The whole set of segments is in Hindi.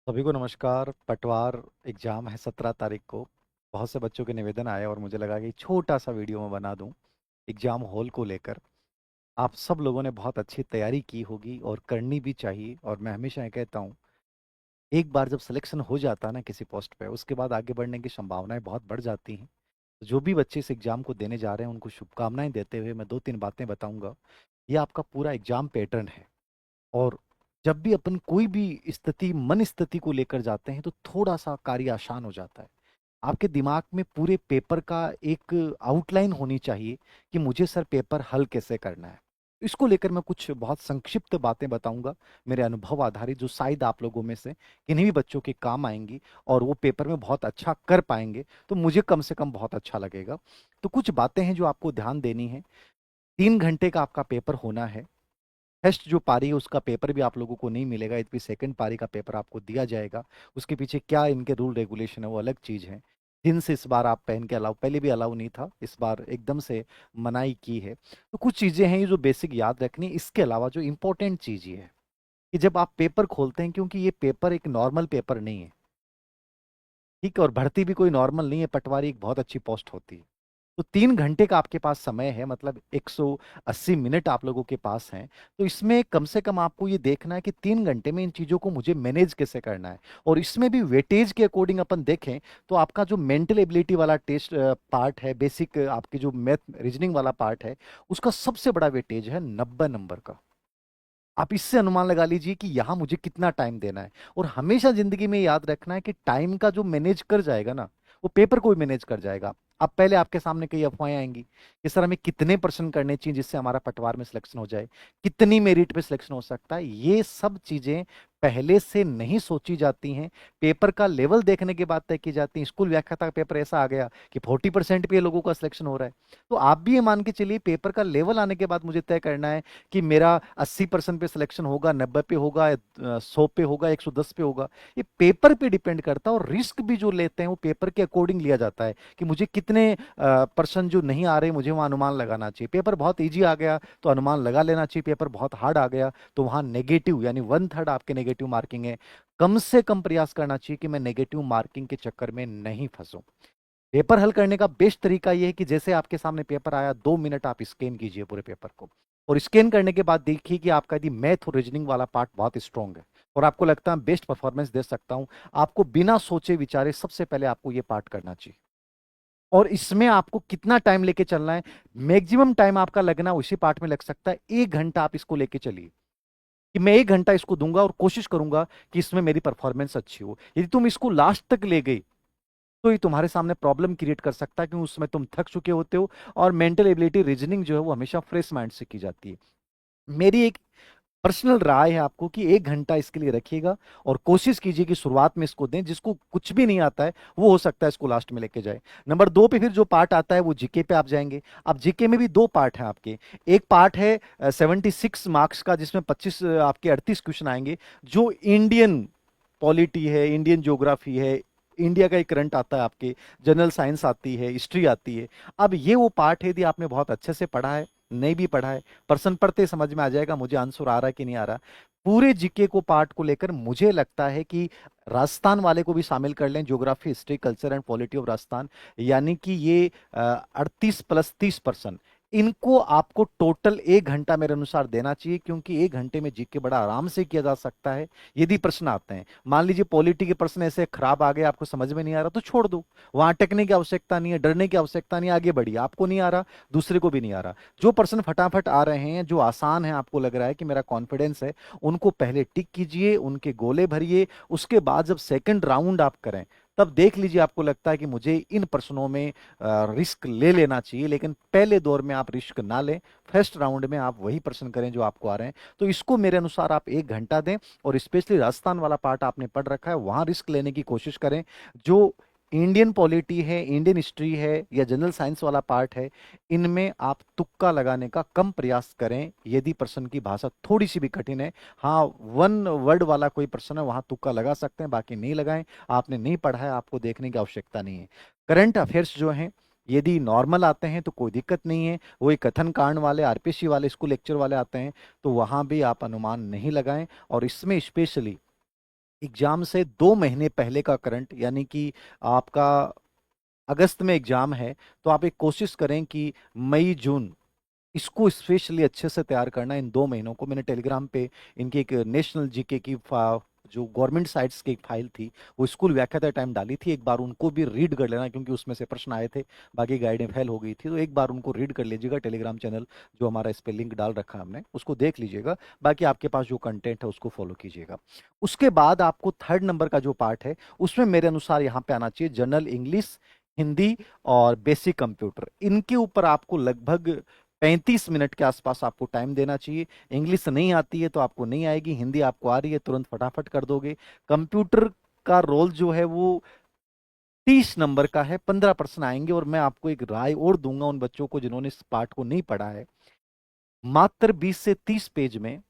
सभी को नमस्कार। पटवार एग्जाम है 17 तारीख को। बहुत से बच्चों के निवेदन आए और मुझे लगा कि छोटा सा वीडियो मैं बना दूं एग्जाम हॉल को लेकर। आप सब लोगों ने बहुत अच्छी तैयारी की होगी और करनी भी चाहिए। और मैं हमेशा ये कहता हूँ, एक बार जब सिलेक्शन हो जाता है ना किसी पोस्ट पे, उसके बाद आगे बढ़ने की संभावनाएं बहुत बढ़ जाती हैं। तो जो भी बच्चे इस एग्जाम को देने जा रहे हैं उनको शुभकामनाएं देते हुए मैं दो तीन बातें बताऊंगा। ये आपका पूरा एग्जाम पैटर्न है। और जब भी अपन कोई भी स्थिति मन स्थिति को लेकर जाते हैं तो थोड़ा सा कार्य आसान हो जाता है। आपके दिमाग में पूरे पेपर का एक आउटलाइन होनी चाहिए कि मुझे सर पेपर हल कैसे करना है। इसको लेकर मैं कुछ बहुत संक्षिप्त बातें बताऊंगा, मेरे अनुभव आधारित, जो शायद आप लोगों में से किन्हीं भी बच्चों के काम आएंगी और वो पेपर में बहुत अच्छा कर पाएंगे, तो मुझे कम से कम बहुत अच्छा लगेगा। तो कुछ बातें हैं जो आपको ध्यान देनी है। 3 घंटे का आपका पेपर होना है। टेस्ट जो पारी है उसका पेपर भी आप लोगों को नहीं मिलेगा, यदि सेकंड पारी का पेपर आपको दिया जाएगा। उसके पीछे क्या इनके रूल रेगुलेशन है वो अलग चीज है। जींस इस बार आप पहन के अलाउ, पहले भी अलाउ नहीं था, इस बार एकदम से मनाही की है। तो कुछ चीजें हैं ये जो बेसिक याद रखनी है। इसके अलावा जो इंपॉर्टेंट चीज ये है कि जब आप पेपर खोलते हैं, क्योंकि ये पेपर एक नॉर्मल पेपर नहीं है, ठीक है, और भर्ती भी कोई नॉर्मल नहीं है, पटवारी एक बहुत अच्छी पोस्ट होती है। तो 3 घंटे का आपके पास समय है, मतलब 180 मिनट आप लोगों के पास हैं। तो इसमें कम से कम आपको ये देखना है कि 3 घंटे में इन चीजों को मुझे मैनेज कैसे करना है। और इसमें भी वेटेज के अकॉर्डिंग अपन देखें तो आपका जो मेंटल एबिलिटी वाला टेस्ट पार्ट है, बेसिक आपकी जो मैथ रीजनिंग वाला पार्ट है, उसका सबसे बड़ा वेटेज है 90 नंबर का। आप इससे अनुमान लगा लीजिए कि यहां मुझे कितना टाइम देना है। और हमेशा जिंदगी में याद रखना है कि टाइम का जो मैनेज कर जाएगा ना, वो पेपर को भी मैनेज कर जाएगा। अब पहले आपके सामने कई अफवाहें आएंगी कि सर हमें कितने परसेंट करने चाहिए जिससे हमारा पटवार में सिलेक्शन हो जाए, कितनी मेरिट पे सिलेक्शन हो सकता है। ये सब चीजें पहले से नहीं सोची जाती हैं, पेपर का लेवल देखने के बाद तय की जाती हैं। स्कूल व्याख्याता का पेपर ऐसा आ गया कि 40% पे लोगों का सिलेक्शन हो रहा है। तो आप भी ये मान के चलिए, पेपर का लेवल आने के बाद मुझे तय करना है कि मेरा 80% पे सिलेक्शन होगा, 90 पे होगा, 100 पे होगा, 110 पे होगा। ये पेपर पे डिपेंड करता है। और रिस्क भी जो लेते हैं वो पेपर के अकॉर्डिंग लिया जाता है कि मुझे कितने परसेंट जो नहीं आ रहे, मुझे वहां अनुमान लगाना चाहिए। पेपर बहुत इजी आ गया तो अनुमान लगा लेना चाहिए, पेपर बहुत हार्ड आ गया तो वहां नेगेटिव यानी 1/3 आपके नेगेटिव मार्किंग है। कम से कम प्रयास करना चाहिए कि मैं नेगेटिव मार्किंग के चक्कर में नहीं फंसूं। पेपर हल करने का बेस्ट तरीका यह है कि जैसे आपके सामने पेपर आया, 2 मिनट आप स्कैन कीजिए पूरे पेपर को। और स्कैन करने के बाद देखिए कि आपका यदि मैथ और रीजनिंग वाला पार्ट बहुत स्ट्रांग है और आपको लगता है बेस्ट परफॉर्मेंस दे सकता हूं, आपको बिना सोचे विचारे सबसे पहले आपको यह पार्ट करना चाहिए। और इसमें आपको कितना टाइम लेके चलना है, मैक्सिमम टाइम आपका लगना उसी पार्ट में लग सकता है। 1 घंटा आप इसको लेके चलिए कि मैं 1 घंटा इसको दूंगा और कोशिश करूंगा कि इसमें मेरी परफॉर्मेंस अच्छी हो। यदि तुम इसको लास्ट तक ले गई तो ये तुम्हारे सामने प्रॉब्लम क्रिएट कर सकता है, क्योंकि उसमें तुम थक चुके होते हो। और मेंटल एबिलिटी रीजनिंग जो है वो हमेशा फ्रेश माइंड से की जाती है। मेरी एक पर्सनल राय है आपको कि 1 घंटा इसके लिए रखिएगा और कोशिश कीजिए कि शुरुआत में इसको दें। जिसको कुछ भी नहीं आता है वो हो सकता है इसको लास्ट में लेके जाए। नंबर 2 पे फिर जो पार्ट आता है वो जीके पे आप जाएंगे। अब जीके में भी दो पार्ट हैं आपके। एक पार्ट है 76 मार्क्स का, जिसमें 25 आपके 38 क्वेश्चन आएंगे, जो इंडियन पॉलिटी है, इंडियन ज्योग्राफी है, इंडिया का एक करंट आता है आपके, जनरल साइंस आती है, हिस्ट्री आती है। अब ये वो पार्ट है, यदि आपने बहुत अच्छे से पढ़ा है, नहीं भी पढ़ा है, प्रश्न पढ़ते ही समझ में आ जाएगा मुझे आंसर आ रहा है कि नहीं आ रहा। पूरे जीके को पार्ट को लेकर मुझे लगता है कि राजस्थान वाले को भी शामिल कर लें, geography, history, culture and polity of Rajasthan. यानी कि ये 38 + 30%, इनको आपको टोटल 1 घंटा मेरे अनुसार देना चाहिए, क्योंकि 1 घंटे में जीके बड़ा आराम से किया जा सकता है। यदि प्रश्न आते हैं, मान लीजिए पॉलिटी के प्रश्न ऐसे खराब आ गए, आपको समझ में नहीं आ रहा, तो छोड़ दो। वहां अटकने की आवश्यकता नहीं है, डरने की आवश्यकता नहीं है, आगे बढ़िए। आपको नहीं आ रहा, दूसरे को भी नहीं आ रहा। जो प्रश्न फटाफट आ रहे हैं, जो आसान है, आपको लग रहा है कि मेरा कॉन्फिडेंस है, उनको पहले टिक कीजिए, उनके गोले भरिए। उसके बाद जब सेकंड राउंड आप करें, तब देख लीजिए आपको लगता है कि मुझे इन प्रश्नों में रिस्क ले लेना चाहिए, लेकिन पहले दौर में आप रिस्क ना लें। फर्स्ट राउंड में आप वही प्रश्न करें जो आपको आ रहे हैं। तो इसको मेरे अनुसार आप 1 घंटा दें। और स्पेशली राजस्थान वाला पार्ट आपने पढ़ रखा है, वहां रिस्क लेने की कोशिश करें। जो इंडियन पॉलिटी है, इंडियन हिस्ट्री है या जनरल साइंस वाला पार्ट है, इनमें आप तुक्का लगाने का कम प्रयास करें। यदि प्रश्न की भाषा थोड़ी सी भी कठिन है, हाँ, 1 वर्ड वाला कोई प्रश्न है, वहां तुक्का लगा सकते हैं, बाकी नहीं लगाएं। आपने नहीं पढ़ा है, आपको देखने की आवश्यकता नहीं है। करंट अफेयर्स जो हैं, यदि नॉर्मल आते हैं तो कोई दिक्कत नहीं है। वही कथन कांड वाले, आरपीसी वाले, स्कूल लेक्चर वाले आते हैं तो वहां भी आप अनुमान नहीं लगाएं। और इसमें स्पेशली एग्जाम से 2 महीने पहले का करंट, यानी कि आपका अगस्त में एग्जाम है, तो आप एक कोशिश करें कि मई जून इसको स्पेशली अच्छे से तैयार करना। इन 2 महीनों को मैंने टेलीग्राम पे इनकी एक नेशनल जीके की जो गवर्नमेंट साइट्स की एक फाइल थी, वो स्कूल व्याख्याता टाइम डाली थी, एक बार उनको भी रीड कर लेना, क्योंकि उसमें से प्रश्न आए थे, बाकी गाइडें फेल हो गई थी, तो एक बार उनको रीड कर लीजिएगा। टेलीग्राम चैनल जो हमारा इस पे लिंक डाल रखा है हमने, उसको देख लीजिएगा। बाकी आपके पास जो कंटेंट है उसको फॉलो कीजिएगा। उसके बाद आपको 3rd नंबर का जो पार्ट है, उसमें मेरे अनुसार यहाँ पे आना चाहिए जनरल इंग्लिश, हिंदी और बेसिक कंप्यूटर। इनके ऊपर आपको लगभग 35 मिनट के आसपास आपको टाइम देना चाहिए। इंग्लिश नहीं आती है तो आपको नहीं आएगी, हिंदी आपको आ रही है तुरंत फटाफट कर दोगे। कंप्यूटर का रोल जो है वो 30 नंबर का है, 15% आएंगे। और मैं आपको एक राय और दूंगा उन बच्चों को जिन्होंने इस पार्ट को नहीं पढ़ा है, मात्र 20 से 30 पेज में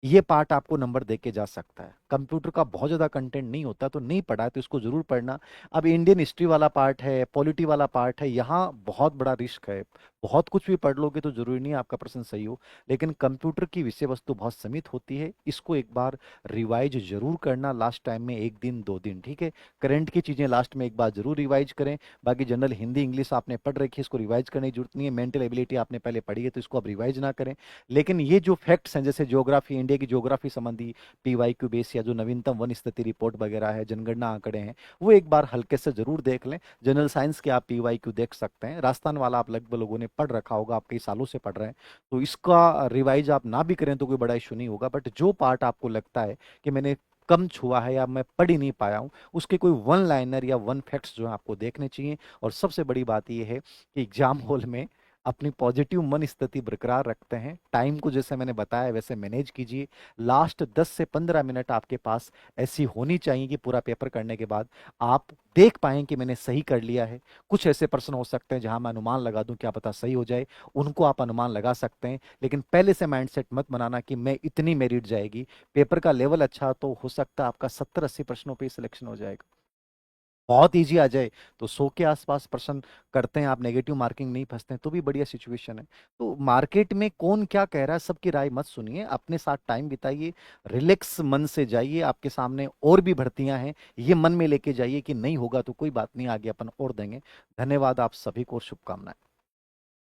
ये पार्ट आपको नंबर दे के जा सकता है। कंप्यूटर का बहुत ज्यादा कंटेंट नहीं होता, तो नहीं पढ़ा है तो इसको जरूर पढ़ना। अब इंडियन हिस्ट्री वाला पार्ट है, पॉलिटी वाला पार्ट है, यहाँ बहुत बड़ा रिस्क है। बहुत कुछ भी पढ़ लोगे तो जरूरी नहीं आपका प्रश्न सही हो, लेकिन कंप्यूटर की विषय वस्तु बहुत सीमित होती है। इसको एक बार रिवाइज जरूर करना, लास्ट टाइम में 1 दिन 2 दिन, ठीक है। करंट की चीजें लास्ट में एक बार जरूर रिवाइज करें। बाकी जनरल हिंदी इंग्लिश आपने पढ़ रखी है, इसको रिवाइज करने की जरूरत नहीं है। मेंटल एबिलिटी आपने पहले पढ़ी है, तो इसको अब रिवाइज ना करें। लेकिन ये जो फैक्ट्स हैं, जैसे ज्योग्राफी, इंडिया की ज्योग्राफी संबंधी पीवाईक्यू बेस या जो नवीनतम वन स्थिति रिपोर्ट वगैरह है, जनगणना आंकड़े हैं, वो एक बार हल्के से जरूर देख लें। जनरल साइंस के आप पीवाईक्यू देख सकते हैं। राजस्थान वाला आप लगभग लोगों ने पढ़ रखा होगा, आप कई सालों से पढ़ रहे हैं, तो इसका रिवाइज आप ना भी करें तो कोई बड़ा इशू नहीं होगा। बट जो पार्ट आपको लगता है कि मैंने कम छुआ है या मैं पढ़ ही नहीं पाया हूं, उसके कोई वन लाइनर या वन फैक्ट्स जो है आपको देखने चाहिए। और सबसे बड़ी बात यह है कि एग्जाम हॉल में अपनी पॉजिटिव मन स्थिति बरकरार रखते हैं। टाइम को जैसे मैंने बताया वैसे मैनेज कीजिए। लास्ट 10 से 15 मिनट आपके पास ऐसी होनी चाहिए कि पूरा पेपर करने के बाद आप देख पाएं कि मैंने सही कर लिया है। कुछ ऐसे प्रश्न हो सकते हैं जहां मैं अनुमान लगा दूं, क्या पता सही हो जाए, उनको आप अनुमान लगा सकते हैं। लेकिन पहले से माइंडसेट मत बनाना कि मैं इतनी मेरिट जाएगी। पेपर का लेवल अच्छा तो हो सकता है आपका 70-80 प्रश्नों पे सिलेक्शन हो जाएगा। बहुत इजी आ जाए तो 100 के आसपास प्रश्न करते हैं, आप नेगेटिव मार्किंग नहीं फंसते हैं, तो भी बढ़िया सिचुएशन है। तो मार्केट में कौन क्या कह रहा है सबकी राय मत सुनिए, अपने साथ टाइम बिताइए, रिलैक्स मन से जाइए। आपके सामने और भी भर्तियां हैं, ये मन में लेके जाइए कि नहीं होगा तो कोई बात नहीं, आगे अपन और देंगे। धन्यवाद आप सभी को, शुभकामनाएं।